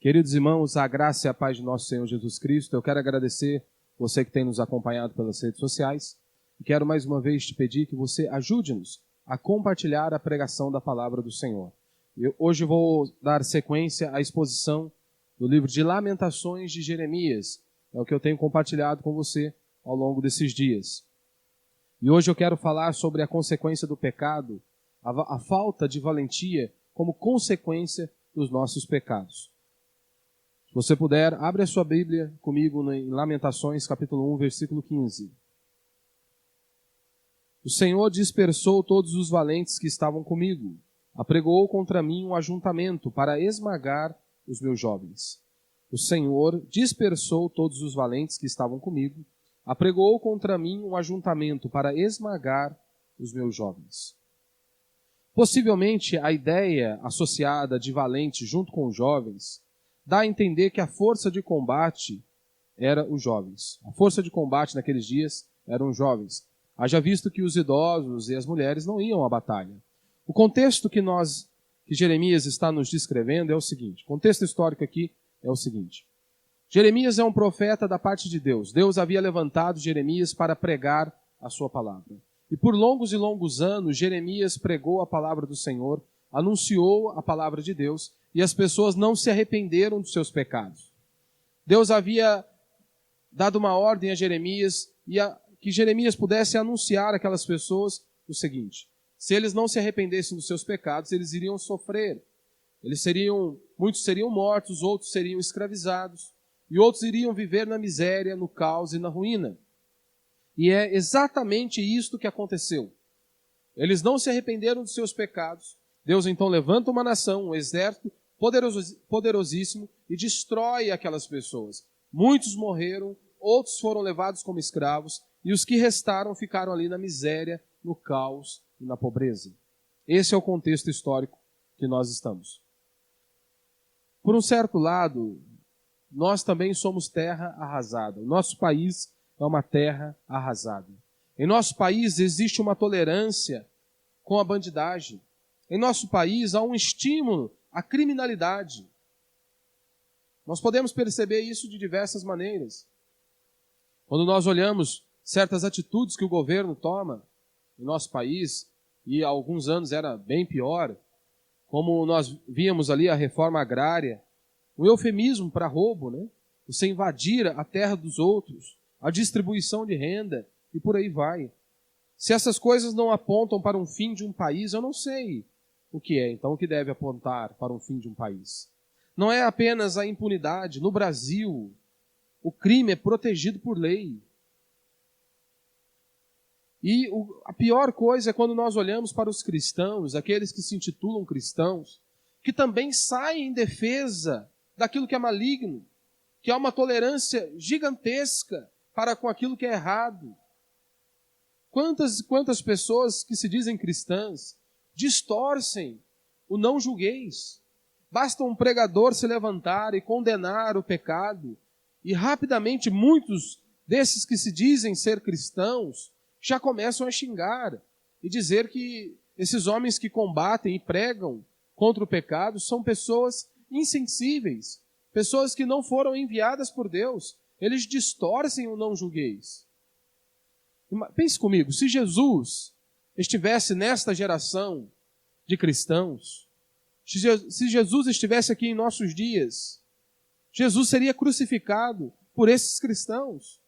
Queridos irmãos, a graça e a paz de nosso Senhor Jesus Cristo, eu quero agradecer você que tem nos acompanhado pelas redes sociais e quero mais uma vez te pedir que você ajude-nos a compartilhar a pregação da palavra do Senhor. Hoje vou dar sequência à exposição do livro de Lamentações de Jeremias, é o que eu tenho compartilhado com você ao longo desses dias. E hoje eu quero falar sobre a consequência do pecado, a falta de valentia como consequência dos nossos pecados. Se você puder, abre a sua Bíblia comigo em Lamentações, capítulo 1, versículo 15. O Senhor dispersou todos os valentes que estavam comigo, apregoou contra mim um ajuntamento para esmagar os meus jovens. O Senhor dispersou todos os valentes que estavam comigo, apregoou contra mim um ajuntamento para esmagar os meus jovens. Possivelmente a ideia associada de valente junto com os jovens dá a entender que a força de combate era os jovens. A força de combate naqueles dias eram os jovens. Haja visto que os idosos e as mulheres não iam à batalha. O contexto que Jeremias está nos descrevendo é o seguinte. O contexto histórico aqui é o seguinte. Jeremias é um profeta da parte de Deus. Deus havia levantado Jeremias para pregar a sua palavra. E por longos e longos anos, Jeremias pregou a palavra do Senhor, anunciou a palavra de Deus, e as pessoas não se arrependeram dos seus pecados. Deus havia dado uma ordem a Jeremias, que Jeremias pudesse anunciar àquelas pessoas o seguinte: se eles não se arrependessem dos seus pecados, eles iriam sofrer. Muitos seriam mortos, outros seriam escravizados, e outros iriam viver na miséria, no caos e na ruína. E é exatamente isto que aconteceu. Eles não se arrependeram dos seus pecados. Deus então levanta uma nação, um exército poderosíssimo e destrói aquelas pessoas. Muitos morreram, outros foram levados como escravos e os que restaram ficaram ali na miséria, no caos e na pobreza. Esse é o contexto histórico que nós estamos. Por um certo lado, nós também somos terra arrasada. O nosso país é uma terra arrasada. Em nosso país existe uma tolerância com a bandidagem. Em nosso país há um estímulo à criminalidade. Nós podemos perceber isso de diversas maneiras. Quando nós olhamos certas atitudes que o governo toma em nosso país, e há alguns anos era bem pior, como nós víamos ali a reforma agrária, o eufemismo para roubo, né? Você invadir a terra dos outros, a distribuição de renda, e por aí vai. Se essas coisas não apontam para um fim de um país, eu não sei o que é, então, o que deve apontar para um fim de um país. Não é apenas a impunidade. No Brasil, o crime é protegido por lei. E a pior coisa é quando nós olhamos para os cristãos, aqueles que se intitulam cristãos, que também saem em defesa daquilo que é maligno, que há uma tolerância gigantesca para com aquilo que é errado. Quantas pessoas que se dizem cristãs distorcem o não julgueis. Basta um pregador se levantar e condenar o pecado, e rapidamente muitos desses que se dizem ser cristãos já começam a xingar e dizer que esses homens que combatem e pregam contra o pecado são pessoas insensíveis, pessoas que não foram enviadas por Deus. Eles distorcem o não julgueis. Pense comigo, se Jesus estivesse nesta geração de cristãos, se Jesus estivesse aqui em nossos dias, Jesus seria crucificado por esses cristãos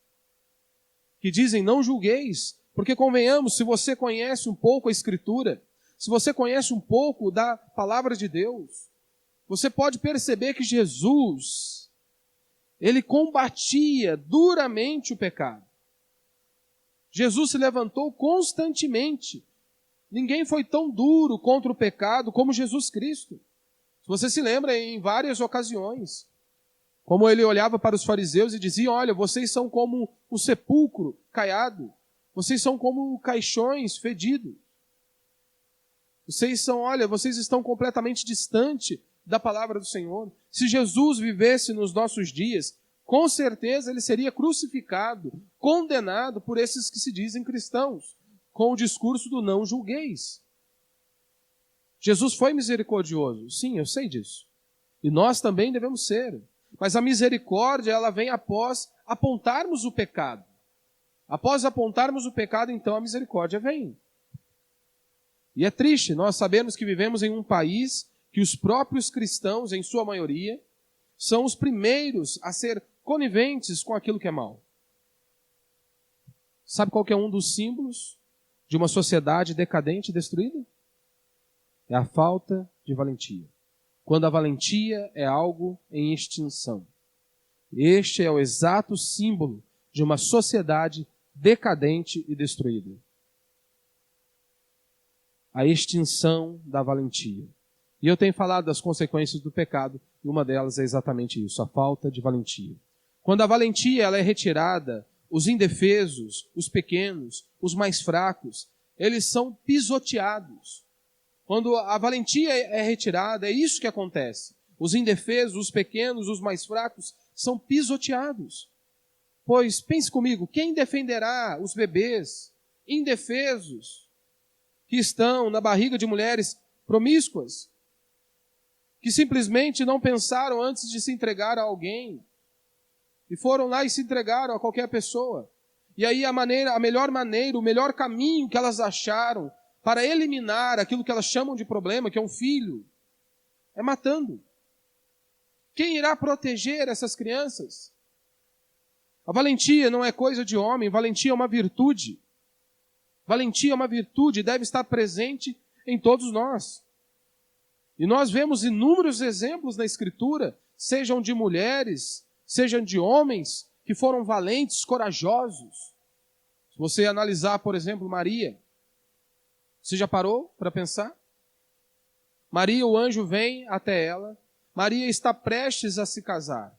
que dizem não julgueis, porque convenhamos, se você conhece um pouco a Escritura, se você conhece um pouco da palavra de Deus, você pode perceber que Jesus, ele combatia duramente o pecado. Jesus se levantou constantemente. Ninguém foi tão duro contra o pecado como Jesus Cristo. Se você se lembra, em várias ocasiões, como ele olhava para os fariseus e dizia: olha, vocês são como o sepulcro caiado, vocês são como caixões fedidos. Vocês estão completamente distante da palavra do Senhor. Se Jesus vivesse nos nossos dias, com certeza ele seria crucificado, condenado por esses que se dizem cristãos, com o discurso do não julgueis. Jesus foi misericordioso, sim, eu sei disso. E nós também devemos ser. Mas a misericórdia, ela vem após apontarmos o pecado. Após apontarmos o pecado, então a misericórdia vem. E é triste, nós sabemos que vivemos em um país que os próprios cristãos, em sua maioria, são os primeiros a ser coniventes com aquilo que é mal. Sabe qual que é um dos símbolos de uma sociedade decadente e destruída? É a falta de valentia. Quando a valentia é algo em extinção. Este é o exato símbolo de uma sociedade decadente e destruída. A extinção da valentia. E eu tenho falado das consequências do pecado, e uma delas é exatamente isso, a falta de valentia. Quando a valentia ela é retirada, os indefesos, os pequenos, os mais fracos, eles são pisoteados. Quando a valentia é retirada, é isso que acontece. Os indefesos, os pequenos, os mais fracos, são pisoteados. Pois, pense comigo, quem defenderá os bebês indefesos que estão na barriga de mulheres promíscuas, que simplesmente não pensaram antes de se entregar a alguém, e foram lá e se entregaram a qualquer pessoa. E aí a melhor maneira, o melhor caminho que elas acharam para eliminar aquilo que elas chamam de problema, que é um filho, é matando. Quem irá proteger essas crianças? A valentia não é coisa de homem, valentia é uma virtude. Valentia é uma virtude e deve estar presente em todos nós. E nós vemos inúmeros exemplos na Escritura, sejam de mulheres, sejam de homens, que foram valentes, corajosos. Se você analisar, por exemplo, Maria, você já parou para pensar? Maria, o anjo vem até ela, Maria está prestes a se casar.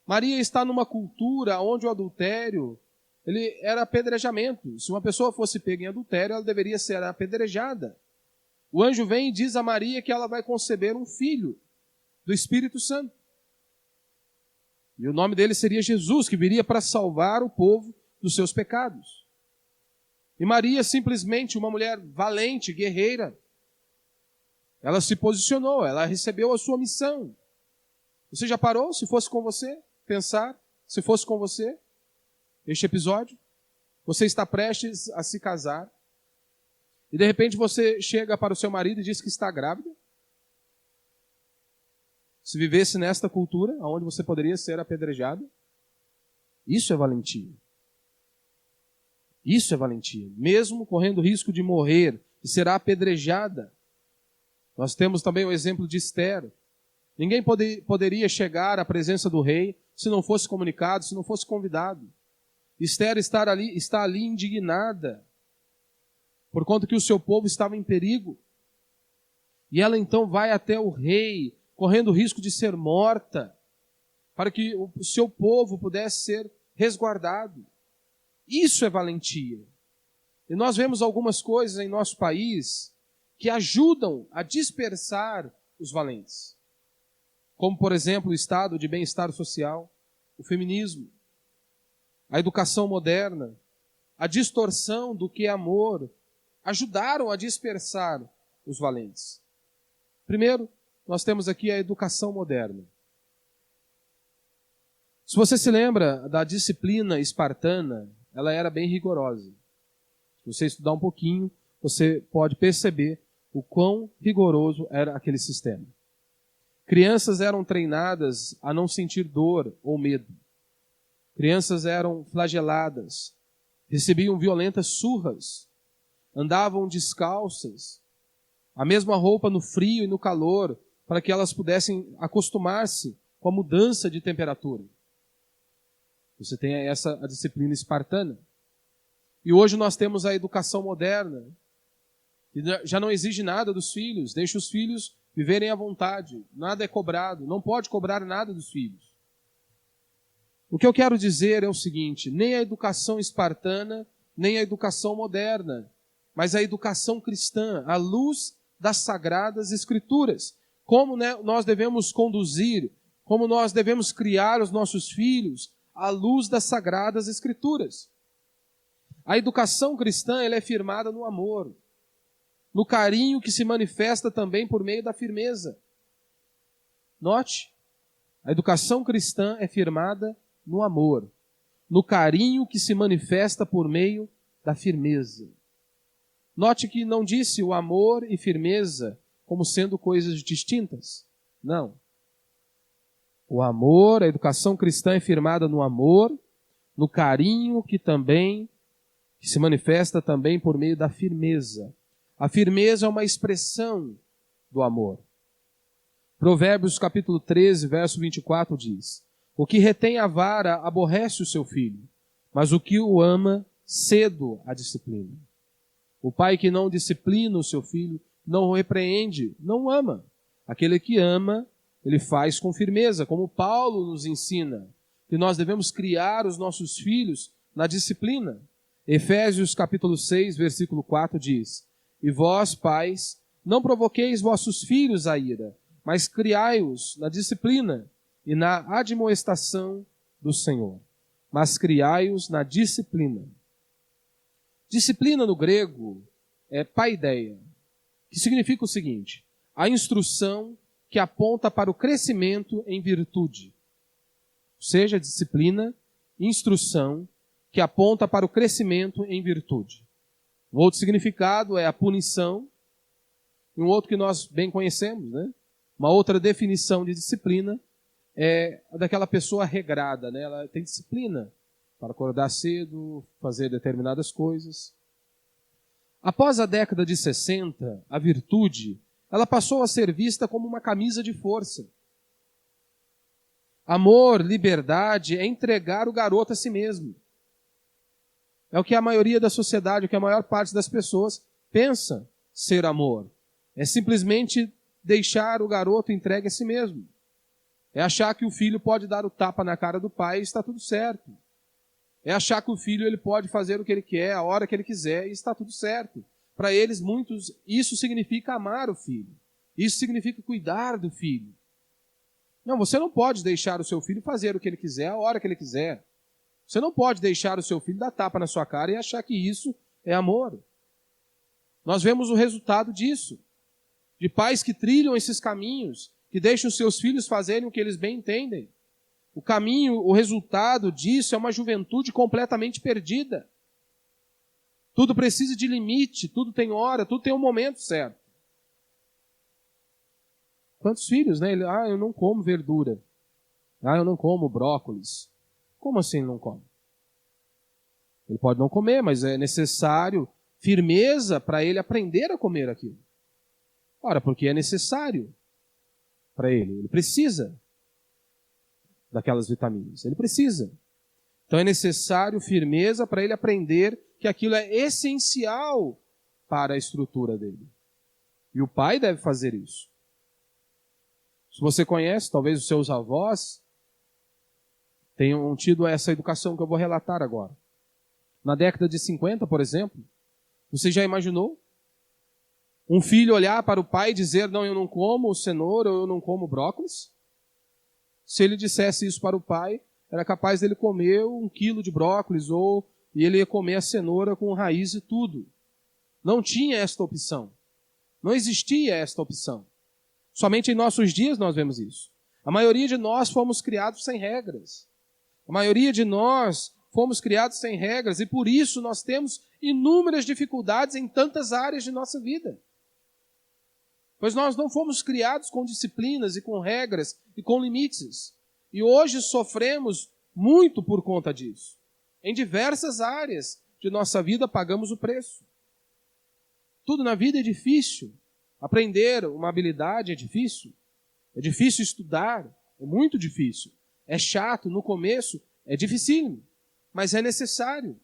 Maria está numa cultura onde o adultério ele era apedrejamento. Se uma pessoa fosse pega em adultério, ela deveria ser apedrejada. O anjo vem e diz a Maria que ela vai conceber um filho do Espírito Santo. E o nome dele seria Jesus, que viria para salvar o povo dos seus pecados. E Maria, simplesmente uma mulher valente, guerreira, ela se posicionou, ela recebeu a sua missão. Você já parou, se fosse com você, pensar, se fosse com você, este episódio? Você está prestes a se casar, e de repente você chega para o seu marido e diz que está grávida? Se vivesse nesta cultura, onde você poderia ser apedrejado, isso é valentia. Isso é valentia. Mesmo correndo o risco de morrer e ser apedrejada. Nós temos também o exemplo de Esther. Ninguém poderia chegar à presença do rei se não fosse comunicado, se não fosse convidado. Esther está ali indignada, por conta que o seu povo estava em perigo. E ela então vai até o rei, correndo o risco de ser morta, para que o seu povo pudesse ser resguardado. Isso é valentia. E nós vemos algumas coisas em nosso país que ajudam a dispersar os valentes. Como, por exemplo, o estado de bem-estar social, o feminismo, a educação moderna, a distorção do que é amor, ajudaram a dispersar os valentes. Primeiro, nós temos aqui a educação moderna. Se você se lembra da disciplina espartana, ela era bem rigorosa. Se você estudar um pouquinho, você pode perceber o quão rigoroso era aquele sistema. Crianças eram treinadas a não sentir dor ou medo. Crianças eram flageladas, recebiam violentas surras, andavam descalças, a mesma roupa no frio e no calor, para que elas pudessem acostumar-se com a mudança de temperatura. Você tem a disciplina espartana. E hoje nós temos a educação moderna, que já não exige nada dos filhos, deixa os filhos viverem à vontade, nada é cobrado, não pode cobrar nada dos filhos. O que eu quero dizer é o seguinte, nem a educação espartana, nem a educação moderna, mas a educação cristã, à luz das Sagradas Escrituras. Como nós devemos conduzir, como nós devemos criar os nossos filhos à luz das Sagradas Escrituras. A educação cristã ela é firmada no amor, no carinho que se manifesta também por meio da firmeza. Note, a educação cristã é firmada no amor, no carinho que se manifesta por meio da firmeza. Note que não disse o amor e firmeza como sendo coisas distintas. Não. O amor, a educação cristã é firmada no amor, no carinho que se manifesta também por meio da firmeza. A firmeza é uma expressão do amor. Provérbios capítulo 13, verso 24 diz: o que retém a vara aborrece o seu filho, mas o que o ama, cedo a disciplina. O pai que não disciplina o seu filho, não o repreende, não o ama. Aquele que ama, ele faz com firmeza, como Paulo nos ensina, que nós devemos criar os nossos filhos na disciplina. Efésios capítulo 6, versículo 4 diz: e vós, pais, não provoqueis vossos filhos à ira, mas criai-os na disciplina e na admoestação do Senhor. Mas criai-os na disciplina. Disciplina no grego é paideia, que significa o seguinte: a instrução que aponta para o crescimento em virtude. Ou seja, disciplina, instrução que aponta para o crescimento em virtude. Um outro significado é a punição, e um outro que nós bem conhecemos, né? Uma outra definição de disciplina é a daquela pessoa regrada, né? Ela tem disciplina para acordar cedo, fazer determinadas coisas. Após a década de 60, a virtude, ela passou a ser vista como uma camisa de força. Amor, liberdade, é entregar o garoto a si mesmo. É o que a maioria da sociedade, o que a maior parte das pessoas pensa ser amor. É simplesmente deixar o garoto entregue a si mesmo. É achar que o filho pode dar o tapa na cara do pai e está tudo certo. É achar que o filho ele pode fazer o que ele quer, a hora que ele quiser e está tudo certo. Para eles, muitos, isso significa amar o filho. Isso significa cuidar do filho. Não, você não pode deixar o seu filho fazer o que ele quiser, a hora que ele quiser. Você não pode deixar o seu filho dar tapa na sua cara e achar que isso é amor. Nós vemos o resultado disso. De pais que trilham esses caminhos, que deixam os seus filhos fazerem o que eles bem entendem. O caminho, o resultado disso é uma juventude completamente perdida. Tudo precisa de limite, tudo tem hora, tudo tem um momento certo. Quantos filhos, né? Eu não como verdura. Eu não como brócolis. Como assim não come? Ele pode não comer, mas é necessário firmeza para ele aprender a comer aquilo. Ora, porque é necessário para ele. Ele precisa daquelas vitaminas. Ele precisa. Então é necessário firmeza para ele aprender que aquilo é essencial para a estrutura dele. E o pai deve fazer isso. Se você conhece, talvez os seus avós tenham tido essa educação que eu vou relatar agora. Na década de 50, por exemplo, você já imaginou um filho olhar para o pai e dizer: não, eu não como cenoura, ou eu não como brócolis? Se ele dissesse isso para o pai, era capaz dele comer 1 quilo de brócolis, e ele ia comer a cenoura com raiz e tudo. Não tinha esta opção. Não existia esta opção. Somente em nossos dias nós vemos isso. A maioria de nós fomos criados sem regras. A maioria de nós fomos criados sem regras e por isso nós temos inúmeras dificuldades em tantas áreas de nossa vida. Pois nós não fomos criados com disciplinas e com regras e com limites. E hoje sofremos muito por conta disso. Em diversas áreas de nossa vida pagamos o preço. Tudo na vida é difícil. Aprender uma habilidade é difícil. É difícil estudar, é muito difícil. É chato no começo, é dificílimo. Mas é necessário.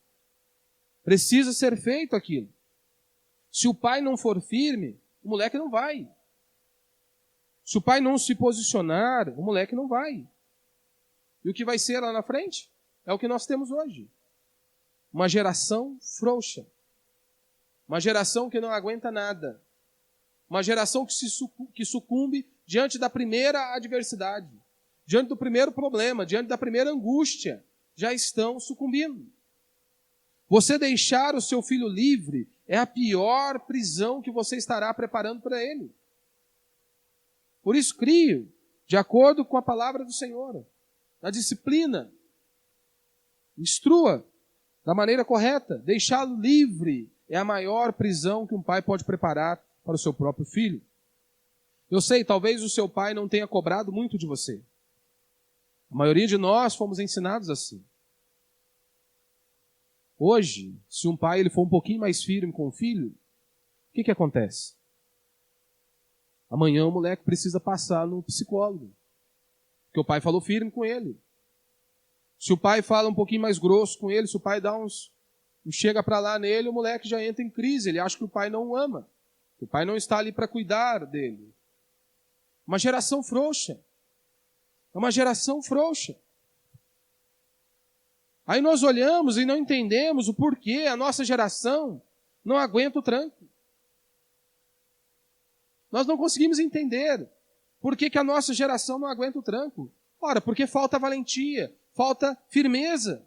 Precisa ser feito aquilo. Se o pai não for firme, o moleque não vai. Se o pai não se posicionar, o moleque não vai. E o que vai ser lá na frente é o que nós temos hoje. Uma geração frouxa. Uma geração que não aguenta nada. Uma geração que sucumbe diante da primeira adversidade. Diante do primeiro problema, diante da primeira angústia. Já estão sucumbindo. Você deixar o seu filho livre é a pior prisão que você estará preparando para ele. Por isso, crie de acordo com a palavra do Senhor, na disciplina. Instrua da maneira correta. Deixá-lo livre é a maior prisão que um pai pode preparar para o seu próprio filho. Eu sei, talvez o seu pai não tenha cobrado muito de você. A maioria de nós fomos ensinados assim. Hoje, se um pai ele for um pouquinho mais firme com o filho, o que acontece? Amanhã o moleque precisa passar no psicólogo, porque o pai falou firme com ele. Se o pai fala um pouquinho mais grosso com ele, se o pai dá um chega para lá nele, o moleque já entra em crise, ele acha que o pai não o ama, que o pai não está ali para cuidar dele. Uma geração frouxa. É uma geração frouxa. Aí nós olhamos e não entendemos o porquê a nossa geração não aguenta o tranco. Nós não conseguimos entender por que a nossa geração não aguenta o tranco. Ora, porque falta valentia, falta firmeza.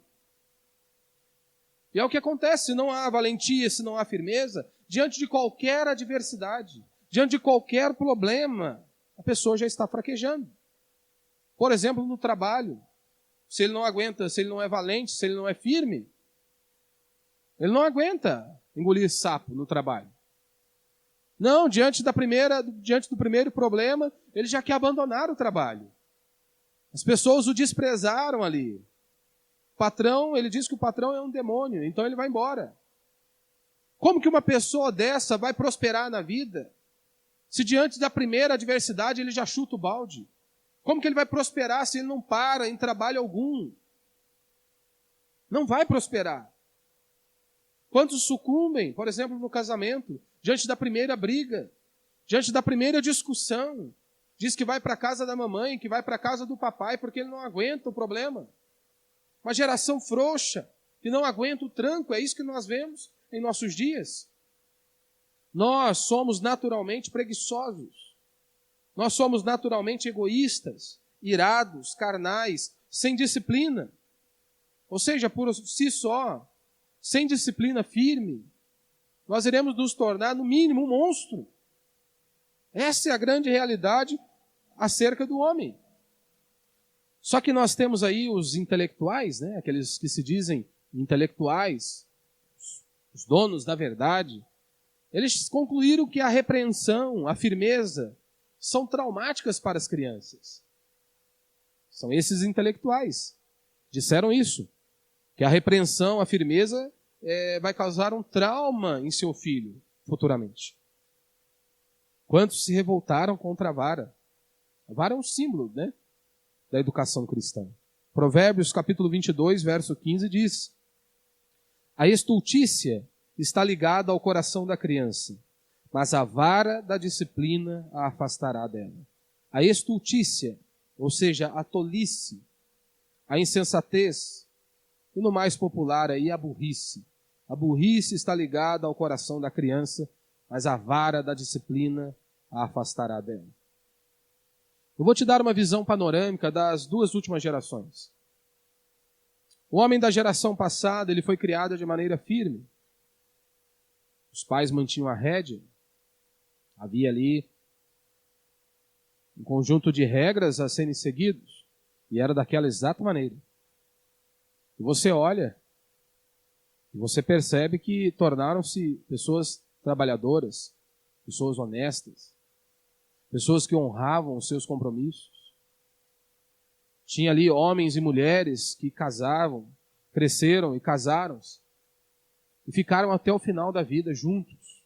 E é o que acontece, se não há valentia, se não há firmeza, diante de qualquer adversidade, diante de qualquer problema, a pessoa já está fraquejando. Por exemplo, no trabalho, se ele não aguenta, se ele não é valente, se ele não é firme, ele não aguenta engolir sapo no trabalho. Não, diante do primeiro problema, ele já quer abandonar o trabalho. As pessoas o desprezaram ali. O patrão, ele diz que o patrão é um demônio, então ele vai embora. Como que uma pessoa dessa vai prosperar na vida, se diante da primeira adversidade ele já chuta o balde? Como que ele vai prosperar se ele não para em trabalho algum? Não vai prosperar. Quantos sucumbem, por exemplo, no casamento, diante da primeira briga, diante da primeira discussão, diz que vai para a casa da mamãe, que vai para a casa do papai, porque ele não aguenta o problema. Uma geração frouxa, que não aguenta o tranco, é isso que nós vemos em nossos dias. Nós somos naturalmente preguiçosos. Nós somos naturalmente egoístas, irados, carnais, sem disciplina. Ou seja, por si só, sem disciplina firme, nós iremos nos tornar, no mínimo, um monstro. Essa é a grande realidade acerca do homem. Só que nós temos aí os intelectuais, né? Aqueles que se dizem intelectuais, os donos da verdade. Eles concluíram que a repreensão, a firmeza, são traumáticas para as crianças. São esses intelectuais. Disseram isso. Que a repreensão, a firmeza, vai causar um trauma em seu filho, futuramente. Quantos se revoltaram contra a vara? A vara é um símbolo, né, da educação cristã. Provérbios, capítulo 22, verso 15, diz: a estultícia está ligada ao coração da criança, mas a vara da disciplina a afastará dela. A estultícia, ou seja, a tolice, a insensatez, e no mais popular aí a burrice. A burrice está ligada ao coração da criança, mas a vara da disciplina a afastará dela. Eu vou te dar uma visão panorâmica das duas últimas gerações. O homem da geração passada, ele foi criado de maneira firme. Os pais mantinham a rédea. Havia ali um conjunto de regras a serem seguidos. E era daquela exata maneira. E você olha, e você percebe que tornaram-se pessoas trabalhadoras, pessoas honestas, pessoas que honravam os seus compromissos. Tinha ali homens e mulheres que casavam, cresceram e casaram-se, e ficaram até o final da vida juntos.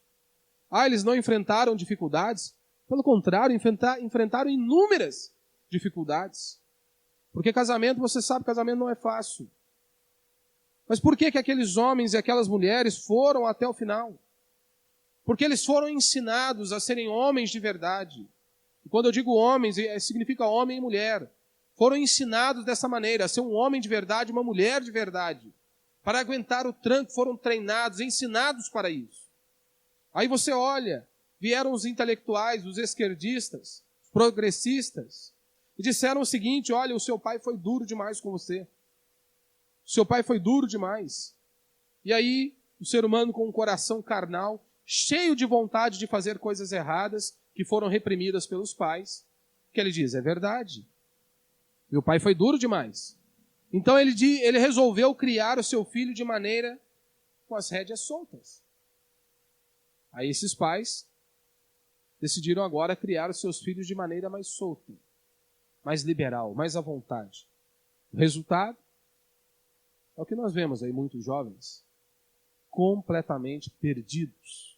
Eles não enfrentaram dificuldades, pelo contrário, enfrentaram inúmeras dificuldades. Porque casamento, você sabe, casamento não é fácil. Mas por que aqueles homens e aquelas mulheres foram até o final? Porque eles foram ensinados a serem homens de verdade. E quando eu digo homens, significa homem e mulher. Foram ensinados dessa maneira, a ser um homem de verdade, uma mulher de verdade. Para aguentar o tranco, foram treinados, ensinados para isso. Aí você olha, vieram os intelectuais, os esquerdistas, os progressistas, e disseram o seguinte: olha, o seu pai foi duro demais com você. O seu pai foi duro demais. E aí, o ser humano com um coração carnal, cheio de vontade de fazer coisas erradas, que foram reprimidas pelos pais, O que ele diz? É verdade. Meu pai foi duro demais. Então ele resolveu criar o seu filho de maneira com as rédeas soltas. Aí esses pais decidiram agora criar os seus filhos de maneira mais solta, mais liberal, mais à vontade. O resultado é o que nós vemos aí, muitos jovens completamente perdidos.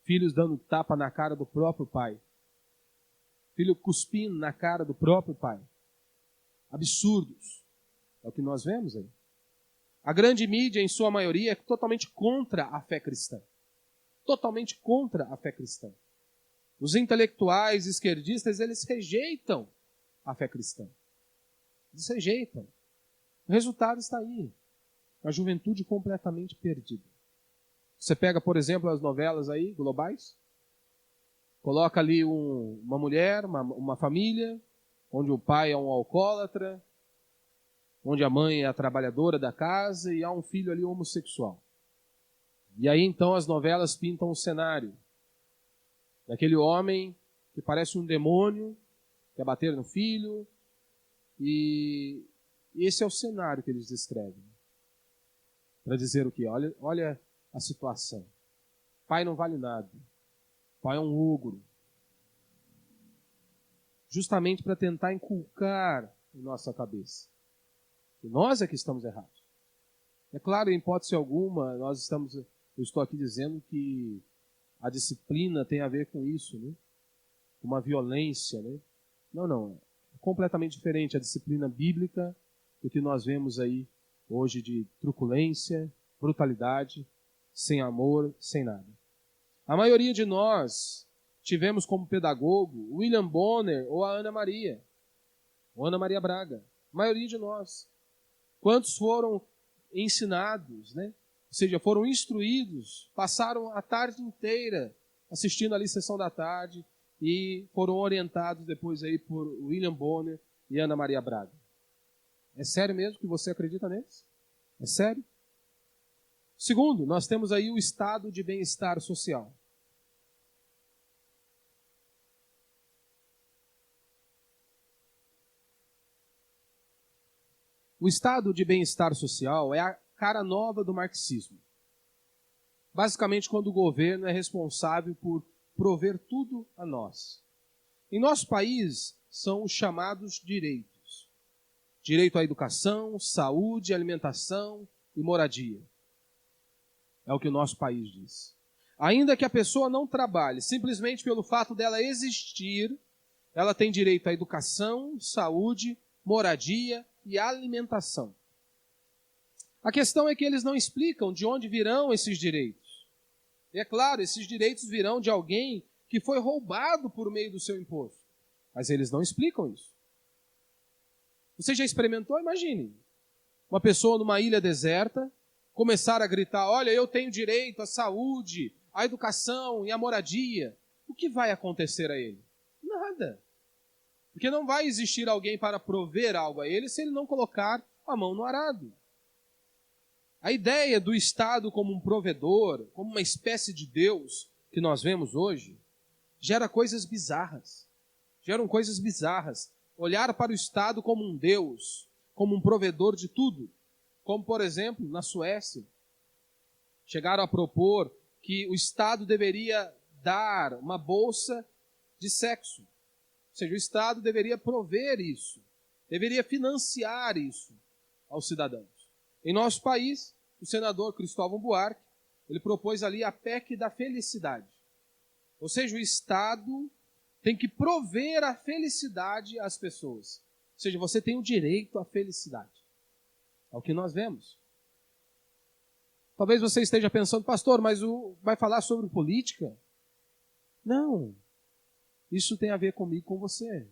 Filhos dando tapa na cara do próprio pai. Filho cuspindo na cara do próprio pai. Absurdos. É o que nós vemos aí. A grande mídia, em sua maioria, é totalmente contra a fé cristã. Totalmente contra a fé cristã. Os intelectuais esquerdistas, eles rejeitam a fé cristã. Eles rejeitam. O resultado está aí. A juventude completamente perdida. Você pega, por exemplo, as novelas aí, globais, coloca ali uma mulher, uma família, onde o pai é um alcoólatra, onde a mãe é a trabalhadora da casa e há um filho ali homossexual. E aí então as novelas pintam o cenário daquele homem que parece um demônio, quer bater no filho, e esse é o cenário que eles descrevem. Para dizer o quê? Olha a situação. Pai não vale nada. Pai é um ogro. Justamente para tentar inculcar em nossa cabeça que nós é que estamos errados. É claro, em hipótese alguma, eu estou aqui dizendo que a disciplina tem a ver com isso, né? Uma violência, né? Não. É completamente diferente a disciplina bíblica do que nós vemos aí hoje de truculência, brutalidade, sem amor, sem nada. A maioria de nós tivemos como pedagogo William Bonner ou a Ana Maria Braga. A maioria de nós. Quantos foram ensinados, né? Ou seja, foram instruídos, passaram a tarde inteira assistindo ali sessão da tarde e foram orientados depois aí por William Bonner e Ana Maria Braga. É sério mesmo que você acredita neles? É sério? Segundo, nós temos aí o estado de bem-estar social. O estado de bem-estar social é a cara nova do marxismo. Basicamente, quando o governo é responsável por prover tudo a nós. Em nosso país, são os chamados direitos. Direito à educação, saúde, alimentação e moradia. É o que o nosso país diz. Ainda que a pessoa não trabalhe, simplesmente pelo fato dela existir, ela tem direito à educação, saúde, moradia e alimentação. A questão é que eles não explicam de onde virão esses direitos. E é claro, esses direitos virão de alguém que foi roubado por meio do seu imposto. Mas eles não explicam isso. Você já experimentou? Imagine. Uma pessoa numa ilha deserta começar a gritar, olha, eu tenho direito à saúde, à educação e à moradia. O que vai acontecer a ele? Nada. Porque não vai existir alguém para prover algo a ele se ele não colocar a mão no arado. A ideia do Estado como um provedor, como uma espécie de Deus que nós vemos hoje, gera coisas bizarras. Geram coisas bizarras. Olhar para o Estado como um Deus, como um provedor de tudo. Como, por exemplo, na Suécia. Chegaram a propor que o Estado deveria dar uma bolsa de sexo. Ou seja, o Estado deveria prover isso. Deveria financiar isso aos cidadãos. Em nosso país, o senador Cristóvão Buarque, ele propôs ali a PEC da felicidade. Ou seja, o Estado tem que prover a felicidade às pessoas. Ou seja, você tem o direito à felicidade. É o que nós vemos. Talvez você esteja pensando, pastor, mas vai falar sobre política? Não. Isso tem a ver comigo e com você.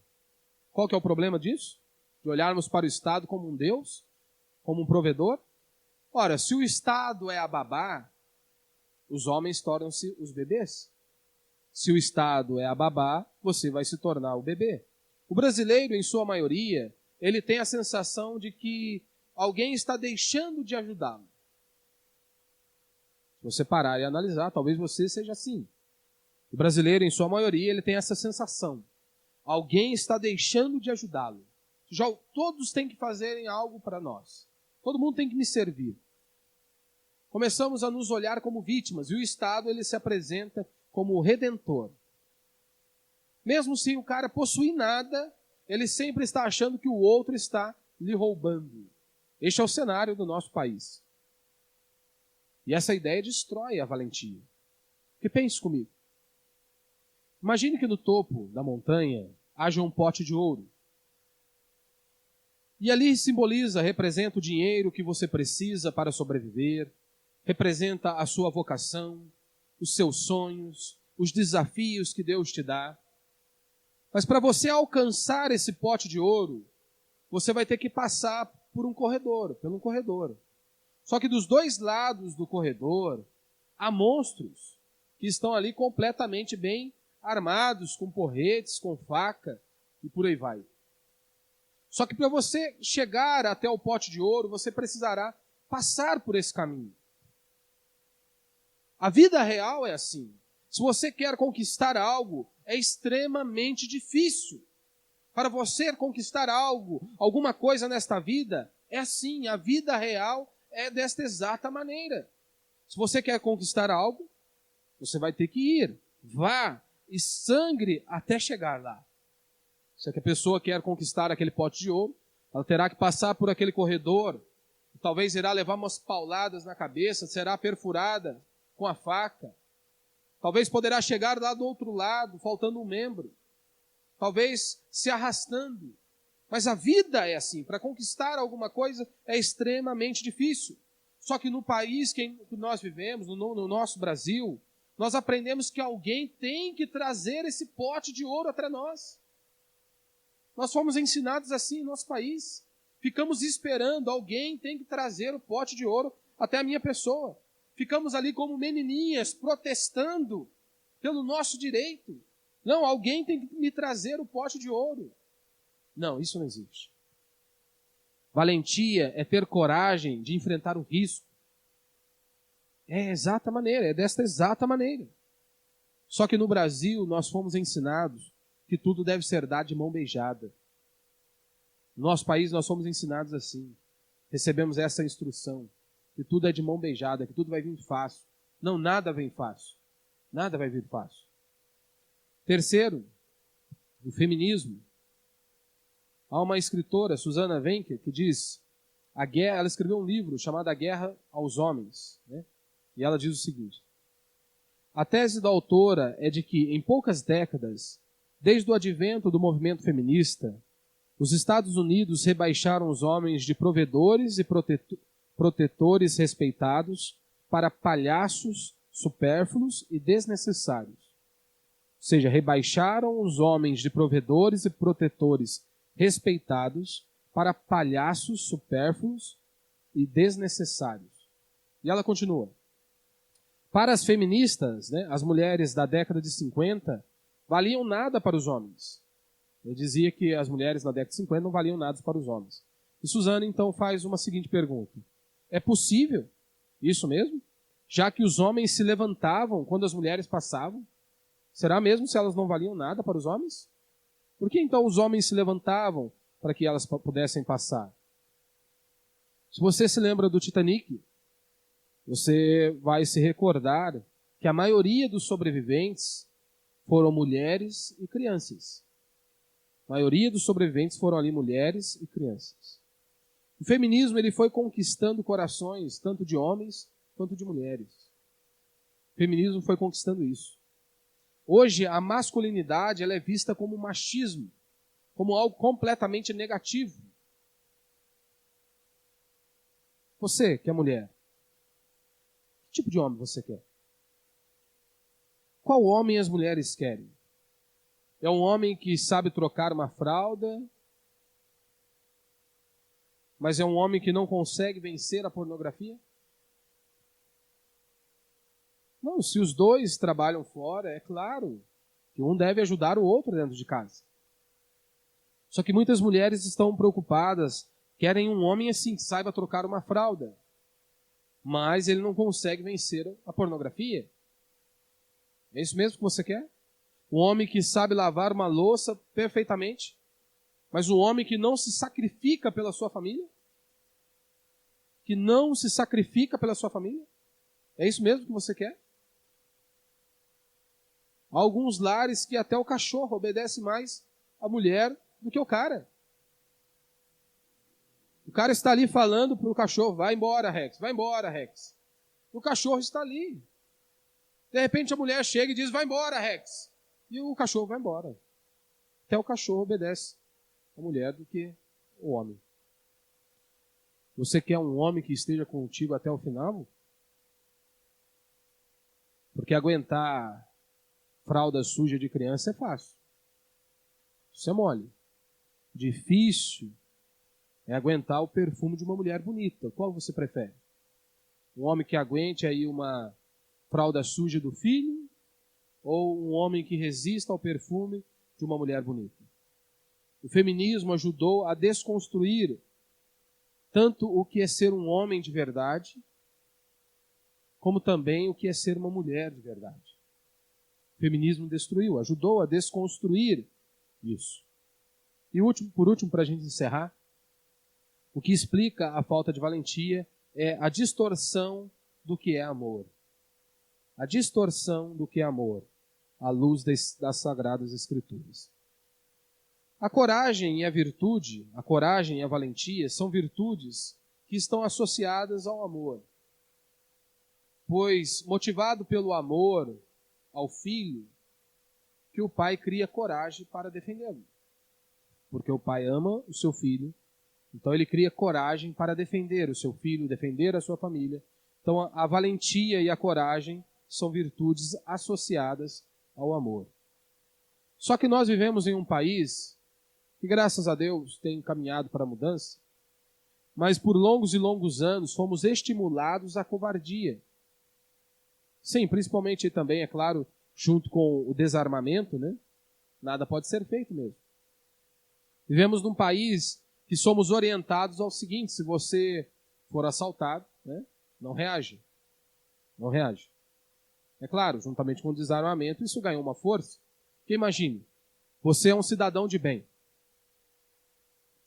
Qual que é o problema disso? De olharmos para o Estado como um Deus? Como um provedor? Ora, se o Estado é a babá, os homens tornam-se os bebês. Se o Estado é a babá, você vai se tornar o bebê. O brasileiro, em sua maioria, ele tem a sensação de que alguém está deixando de ajudá-lo. Se você parar e analisar, talvez você seja assim. O brasileiro, em sua maioria, ele tem essa sensação alguém está deixando de ajudá-lo. Já todos têm que fazerem algo para nós. Todo mundo tem que me servir. Começamos a nos olhar como vítimas, e o Estado ele se apresenta como o redentor. Mesmo sem o cara possuir nada, ele sempre está achando que o outro está lhe roubando. Este é o cenário do nosso país. E essa ideia destrói a valentia. Porque pense comigo. Imagine que no topo da montanha haja um pote de ouro. E ali simboliza, representa o dinheiro que você precisa para sobreviver, representa a sua vocação, os seus sonhos, os desafios que Deus te dá. Mas para você alcançar esse pote de ouro, você vai ter que passar por um corredor. Só que dos dois lados do corredor, há monstros que estão ali completamente bem armados, com porretes, com faca e por aí vai. Só que para você chegar até o pote de ouro, você precisará passar por esse caminho. A vida real é assim. Se você quer conquistar algo, é extremamente difícil. Para você conquistar algo, alguma coisa nesta vida, é assim. A vida real é desta exata maneira. Se você quer conquistar algo, você vai ter que ir. Vá e sangre até chegar lá. Se a pessoa quer conquistar aquele pote de ouro, ela terá que passar por aquele corredor. Talvez irá levar umas pauladas na cabeça, será perfurada com a faca. Talvez poderá chegar lá do outro lado, faltando um membro. Talvez se arrastando. Mas a vida é assim. Para conquistar alguma coisa é extremamente difícil. Só que no país que nós vivemos, no nosso Brasil, nós aprendemos que alguém tem que trazer esse pote de ouro até nós. Nós fomos ensinados assim no nosso país. Ficamos esperando, alguém tem que trazer o pote de ouro até a minha pessoa. Ficamos ali como menininhas protestando pelo nosso direito. Não, alguém tem que me trazer o pote de ouro. Não, isso não existe. Valentia é ter coragem de enfrentar o risco. É desta exata maneira. Só que no Brasil nós fomos ensinados que tudo deve ser dado de mão beijada. No nosso país nós fomos ensinados assim. Recebemos essa instrução, que tudo é de mão beijada, que tudo vai vir fácil. Não, nada vem fácil. Nada vai vir fácil. Terceiro, o feminismo. Há uma escritora, Susana Wencker, que diz, ela escreveu um livro chamado A Guerra aos Homens, né? E ela diz o seguinte: a tese da autora é de que, em poucas décadas, desde o advento do movimento feminista, os Estados Unidos rebaixaram os homens de provedores e protetores respeitados para palhaços supérfluos e desnecessários. Ou seja, rebaixaram os homens de provedores e protetores respeitados para palhaços supérfluos e desnecessários. E ela continua. Para as feministas, né, as mulheres da década de 50 valiam nada para os homens. Eu dizia que as mulheres na década de 50 não valiam nada para os homens. E Susana então faz uma seguinte pergunta. É possível isso mesmo? Já que os homens se levantavam quando as mulheres passavam? Será mesmo se elas não valiam nada para os homens? Por que então os homens se levantavam para que elas pudessem passar? Se você se lembra do Titanic, você vai se recordar que a maioria dos sobreviventes foram mulheres e crianças. A maioria dos sobreviventes foram ali mulheres e crianças. O feminismo ele foi conquistando corações, tanto de homens quanto de mulheres. O feminismo foi conquistando isso. Hoje, a masculinidade ela é vista como machismo, como algo completamente negativo. Você, que é mulher, que tipo de homem você quer? Qual homem as mulheres querem? É um homem que sabe trocar uma fralda, mas é um homem que não consegue vencer a pornografia? Não, se os dois trabalham fora, é claro que um deve ajudar o outro dentro de casa. Só que muitas mulheres estão preocupadas, querem um homem assim, que saiba trocar uma fralda, mas ele não consegue vencer a pornografia. É isso mesmo que você quer? O homem que sabe lavar uma louça perfeitamente, mas o homem que não se sacrifica pela sua família? Que não se sacrifica pela sua família? É isso mesmo que você quer? Há alguns lares que até o cachorro obedece mais a mulher do que o cara. O cara está ali falando para o cachorro, vai embora, Rex, vai embora, Rex. O cachorro está ali. De repente a mulher chega e diz, vai embora, Rex. E o cachorro vai embora. Até o cachorro obedece a mulher do que o homem. Você quer um homem que esteja contigo até o final? Porque aguentar fralda suja de criança é fácil. Isso é mole. Difícil é aguentar o perfume de uma mulher bonita. Qual você prefere? Um homem que aguente aí uma fralda suja do filho? Ou um homem que resista ao perfume de uma mulher bonita? O feminismo ajudou a desconstruir tanto o que é ser um homem de verdade, como também o que é ser uma mulher de verdade. O feminismo destruiu, ajudou a desconstruir isso. E por último, para a gente encerrar, o que explica a falta de valentia é a distorção do que é amor. A distorção do que é amor, à luz das Sagradas Escrituras. A coragem e a virtude, a coragem e a valentia são virtudes que estão associadas ao amor. Pois, motivado pelo amor ao filho, que o pai cria coragem para defendê-lo. Porque o pai ama o seu filho, então ele cria coragem para defender o seu filho, defender a sua família. Então a valentia e a coragem são virtudes associadas ao amor. Só que nós vivemos em um país que, graças a Deus, tem caminhado para a mudança, mas por longos e longos anos fomos estimulados à covardia. Sim, principalmente também, é claro, junto com o desarmamento, né? Nada pode ser feito mesmo. Vivemos num país que somos orientados ao seguinte: se você for assaltado, né, não reage. Não reage. É claro, juntamente com o desarmamento, isso ganhou uma força. Porque imagine, você é um cidadão de bem.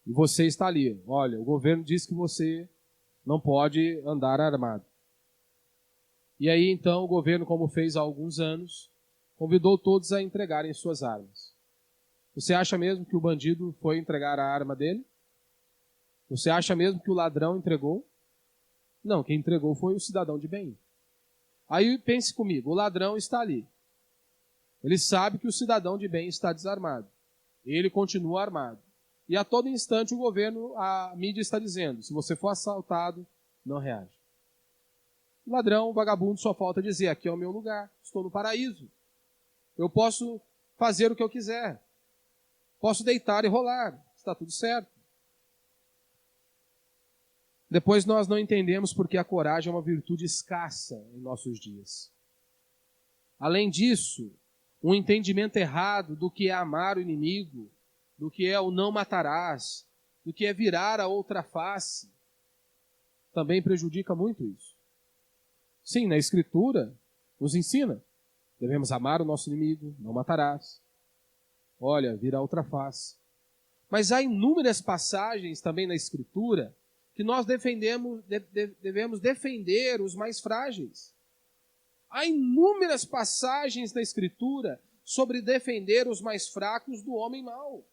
E você está ali. Olha, o governo diz que você não pode andar armado. E aí, então, o governo, como fez há alguns anos, convidou todos a entregarem suas armas. Você acha mesmo que o bandido foi entregar a arma dele? Você acha mesmo que o ladrão entregou? Não, quem entregou foi o cidadão de bem. Aí pense comigo, o ladrão está ali. Ele sabe que o cidadão de bem está desarmado. Ele continua armado. E a todo instante o governo, a mídia está dizendo, se você for assaltado, não reage. O ladrão, o vagabundo, só falta dizer, aqui é o meu lugar, estou no paraíso. Eu posso fazer o que eu quiser. Posso deitar e rolar, está tudo certo. Depois nós não entendemos porque a coragem é uma virtude escassa em nossos dias. Além disso, um entendimento errado do que é amar o inimigo, do que é o não matarás, do que é virar a outra face, também prejudica muito isso. Sim, na Escritura nos ensina, devemos amar o nosso inimigo, não matarás. Olha, vira a outra face. Mas há inúmeras passagens também na Escritura que nós devemos defender os mais frágeis. Há inúmeras passagens na Escritura sobre defender os mais fracos do homem mau.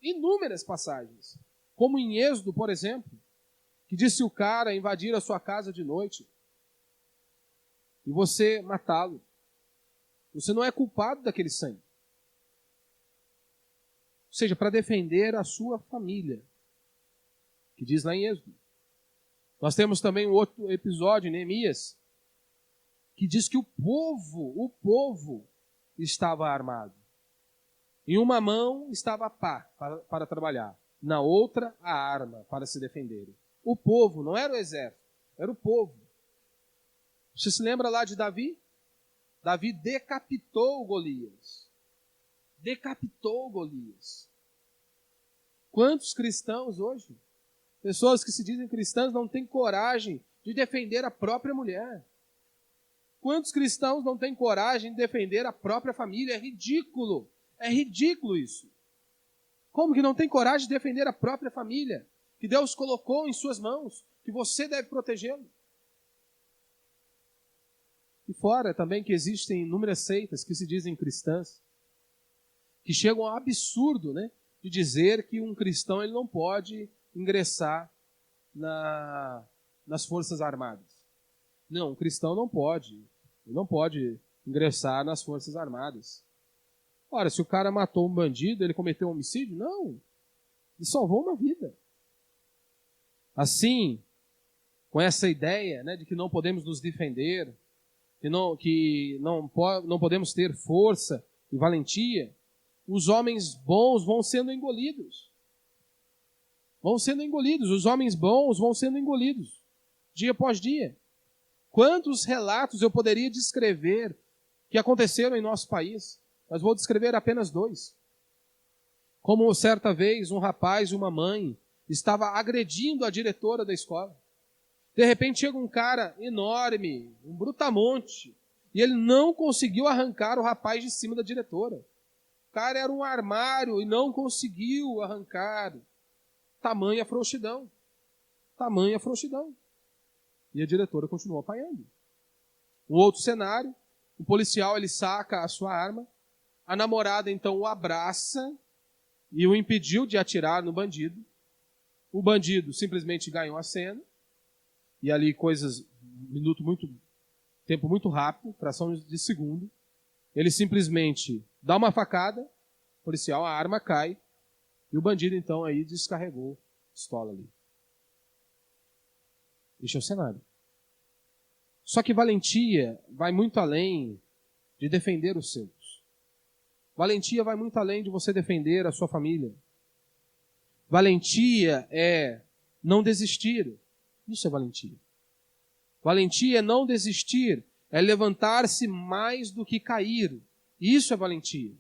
Inúmeras passagens. Como em Êxodo, por exemplo, que diz se o cara invadir a sua casa de noite e você matá-lo, você não é culpado daquele sangue. Ou seja, para defender a sua família, que diz lá em Êxodo. Nós temos também um outro episódio em Neemias, que diz que o povo estava armado. Em uma mão estava a pá para trabalhar, na outra a arma para se defenderem. O povo, não era o exército, era o povo. Você se lembra lá de Davi? Davi decapitou Golias. Decapitou Golias. Quantos cristãos hoje, pessoas que se dizem cristãs, não têm coragem de defender a própria mulher? Quantos cristãos não têm coragem de defender a própria família? É ridículo. É ridículo isso. Como que não tem coragem de defender a própria família? Que Deus colocou em suas mãos, que você deve protegê-lo. E fora também que existem inúmeras seitas que se dizem cristãs, que chegam ao absurdo, né, de dizer que um cristão ele não pode ingressar nas Forças Armadas. Não, um cristão não pode ingressar nas Forças Armadas. Ora, se o cara matou um bandido, ele cometeu um homicídio? Não, ele salvou uma vida. Assim, com essa ideia, né, de que não podemos nos defender, que não podemos ter força e valentia, os homens bons vão sendo engolidos. Vão sendo engolidos, os homens bons vão sendo engolidos, dia após dia. Quantos relatos eu poderia descrever que aconteceram em nosso país? Mas vou descrever apenas 2. Como certa vez um rapaz e uma mãe estavam agredindo a diretora da escola. De repente chega um cara enorme, um brutamonte, e ele não conseguiu arrancar o rapaz de cima da diretora. O cara era um armário e não conseguiu arrancar. Tamanha frouxidão. Tamanha frouxidão. E a diretora continuou apanhando. Um outro cenário, o policial ele saca a sua arma, a namorada então o abraça e o impediu de atirar no bandido. O bandido simplesmente ganhou a cena, e ali tempo muito rápido, fração de segundo, ele simplesmente dá uma facada, o policial, a arma cai, e o bandido então aí descarregou a pistola ali. Este é o cenário. Só que valentia vai muito além de defender os seus. Valentia vai muito além de você defender a sua família. Valentia é não desistir. Isso é valentia. Valentia é não desistir, é levantar-se mais do que cair. Isso é valentia.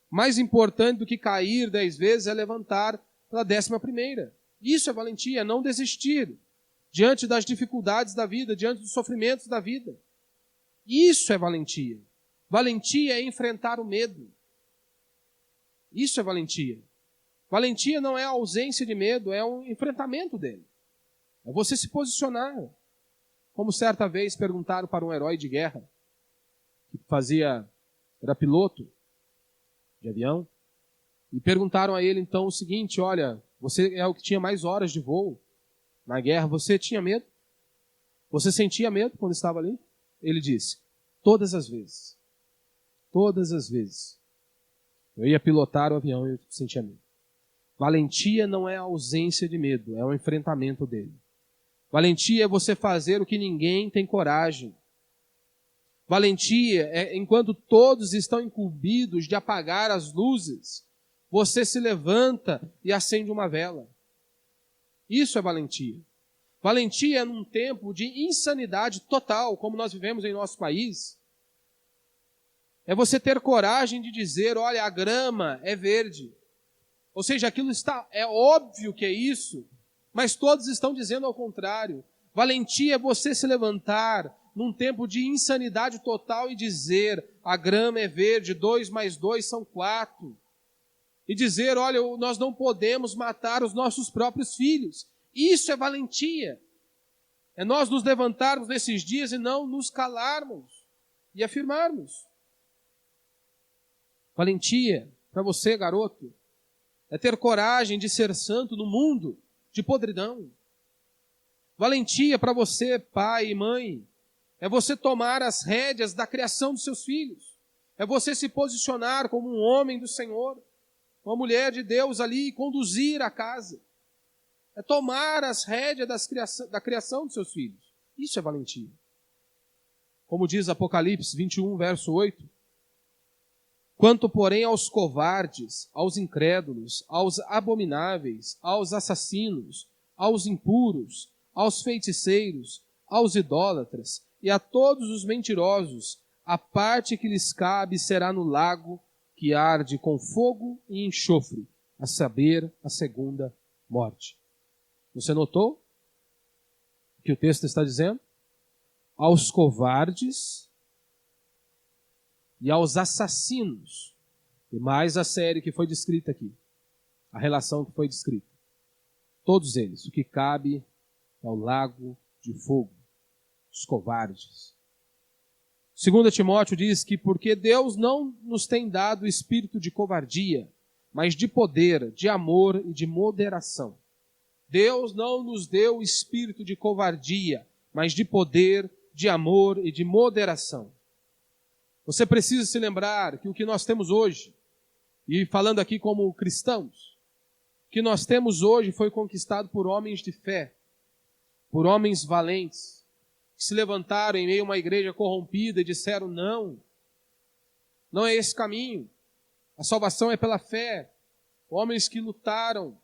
Mais importante do que cair 10 vezes é levantar pela 11ª. Isso é valentia, é não desistir diante das dificuldades da vida, diante dos sofrimentos da vida. Isso é valentia. Valentia é enfrentar o medo. Isso é valentia. Valentia não é a ausência de medo, é um enfrentamento dele. É você se posicionar. Como certa vez perguntaram para um herói de guerra, que era piloto de avião, e perguntaram a ele então o seguinte: olha, você é o que tinha mais horas de voo na guerra, você tinha medo? Você sentia medo quando estava ali? Ele disse: todas as vezes. Todas as vezes. Eu ia pilotar o avião e eu sentia medo. Valentia não é a ausência de medo, é o enfrentamento dele. Valentia é você fazer o que ninguém tem coragem. Valentia é enquanto todos estão incumbidos de apagar as luzes, você se levanta e acende uma vela. Isso é valentia. Valentia é num tempo de insanidade total, como nós vivemos em nosso país. É você ter coragem de dizer: olha, a grama é verde. Ou seja, é óbvio que é isso, mas todos estão dizendo ao contrário. Valentia é você se levantar num tempo de insanidade total e dizer: a grama é verde, 2 mais 2 são 4. E dizer: olha, nós não podemos matar os nossos próprios filhos. Isso é valentia. É nós nos levantarmos nesses dias e não nos calarmos e afirmarmos. Valentia, para você, garoto, é ter coragem de ser santo no mundo de podridão. Valentia para você, pai e mãe, é você tomar as rédeas da criação dos seus filhos. É você se posicionar como um homem do Senhor, uma mulher de Deus ali e conduzir a casa. É tomar as rédeas da criação dos seus filhos. Isso é valentia. Como diz Apocalipse 21, verso 8. Quanto, porém, aos covardes, aos incrédulos, aos abomináveis, aos assassinos, aos impuros, aos feiticeiros, aos idólatras e a todos os mentirosos, a parte que lhes cabe será no lago que arde com fogo e enxofre, a saber, a segunda morte. Você notou o que o texto está dizendo? aos covardes e aos assassinos. E mais a série que foi descrita aqui. A relação que foi descrita. Todos eles, o que cabe é o lago de fogo. Os covardes. 2 Timóteo diz que porque Deus não nos tem dado o espírito de covardia, mas de poder, de amor e de moderação. Deus não nos deu o espírito de covardia, mas de poder, de amor e de moderação. Você precisa se lembrar que o que nós temos hoje, e falando aqui como cristãos, o que nós temos hoje foi conquistado por homens de fé, por homens valentes, que se levantaram em meio a uma igreja corrompida e disseram: não, não é esse caminho. A salvação é pela fé. Homens que lutaram,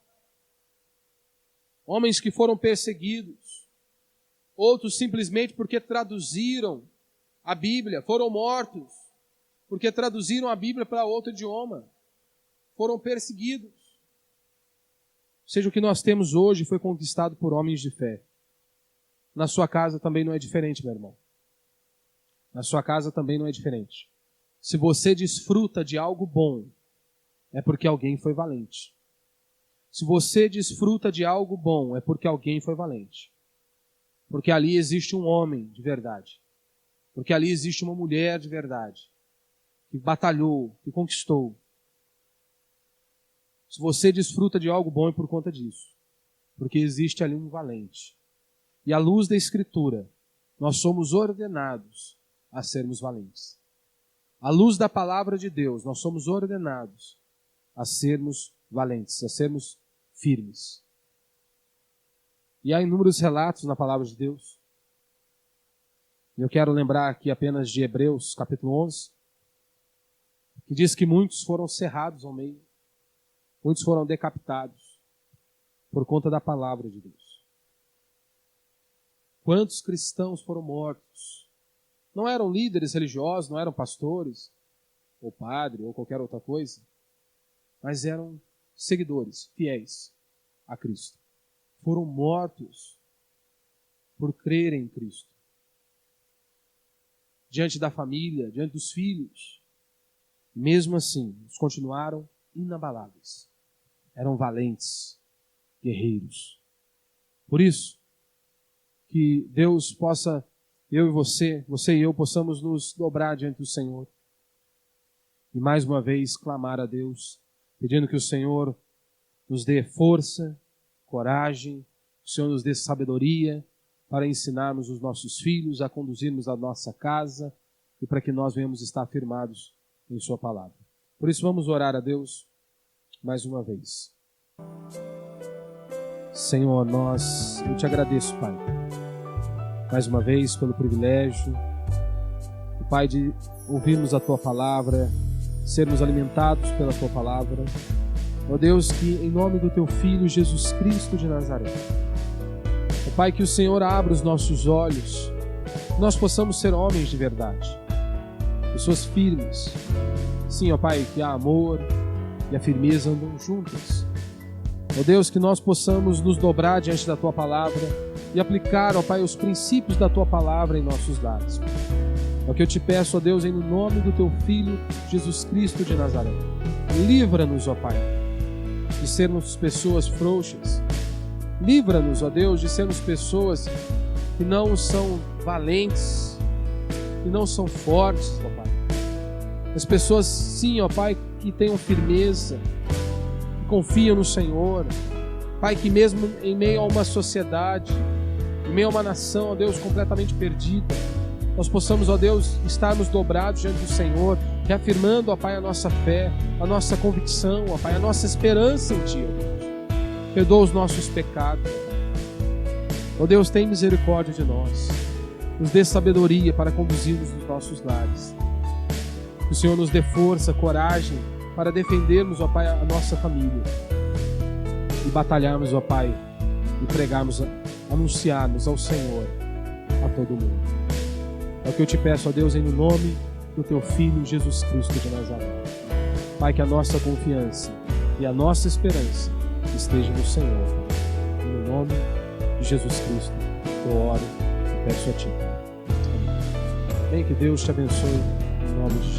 homens que foram perseguidos, outros simplesmente porque traduziram a Bíblia, foram mortos, porque traduziram a Bíblia para outro idioma, foram perseguidos. Ou seja, o que nós temos hoje foi conquistado por homens de fé. Na sua casa também não é diferente, meu irmão. Na sua casa também não é diferente. Se você desfruta de algo bom, é porque alguém foi valente. Se você desfruta de algo bom, é porque alguém foi valente. Porque ali existe um homem de verdade. Porque ali existe uma mulher de verdade. Que batalhou, que conquistou. Se você desfruta de algo bom, é por conta disso. Porque existe ali um valente. E à luz da Escritura, nós somos ordenados a sermos valentes. À luz da palavra de Deus, nós somos ordenados a sermos valentes, a sermos firmes. E há inúmeros relatos na palavra de Deus. Eu quero lembrar aqui apenas de Hebreus, capítulo 11, que diz que muitos foram cerrados ao meio, muitos foram decapitados por conta da palavra de Deus. Quantos cristãos foram mortos? Não eram líderes religiosos, não eram pastores, ou padre, ou qualquer outra coisa, mas eram seguidores, fiéis a Cristo. Foram mortos por crerem em Cristo. Diante da família, diante dos filhos. Mesmo assim, eles continuaram inabaláveis. Eram valentes, guerreiros. Por isso, que Deus possa, eu e você e eu, possamos nos dobrar diante do Senhor. E mais uma vez clamar a Deus, pedindo que o Senhor nos dê força, coragem, que o Senhor nos dê sabedoria para ensinarmos os nossos filhos, a conduzirmos a nossa casa e para que nós venhamos estar firmados em Sua palavra. Por isso vamos orar a Deus mais uma vez. Senhor, eu te agradeço, Pai, mais uma vez pelo privilégio, Pai, de ouvirmos a Tua palavra, sermos alimentados pela Tua palavra. Ó Deus, que em nome do Teu Filho Jesus Cristo de Nazaré, ó Pai, que o Senhor abra os nossos olhos, que nós possamos ser homens de verdade, pessoas firmes. Sim, ó Pai, que a amor e a firmeza andam juntas. Ó Deus, que nós possamos nos dobrar diante da Tua palavra e aplicar, ó Pai, os princípios da Tua palavra em nossos lares. É o que eu te peço, ó Deus, em nome do Teu Filho, Jesus Cristo de Nazaré. Livra-nos, ó Pai, de sermos pessoas frouxas. Livra-nos, ó Deus, de sermos pessoas que não são valentes, que não são fortes, ó Pai. As pessoas, sim, ó Pai, que tenham firmeza, confiam no Senhor, Pai, que mesmo em meio a uma sociedade, em meio a uma nação, ó Deus, completamente perdida, nós possamos, ó Deus, estarmos dobrados diante do Senhor, reafirmando, ó Pai, a nossa fé, a nossa convicção, ó Pai, a nossa esperança em Ti, ó Deus. Perdoa os nossos pecados. Ó Deus, tem misericórdia de nós. Nos dê sabedoria para conduzirmos os nossos lares. Que o Senhor nos dê força, coragem, para defendermos, ó Pai, a nossa família e batalharmos, ó Pai, e pregarmos, anunciarmos ao Senhor a todo mundo. É o que eu te peço, ó Deus, em nome do Teu Filho Jesus Cristo de Nazaré. Pai, que a nossa confiança e a nossa esperança esteja no Senhor. E no nome de Jesus Cristo eu oro e peço a Ti. Amém? Que Deus te abençoe. Em nome de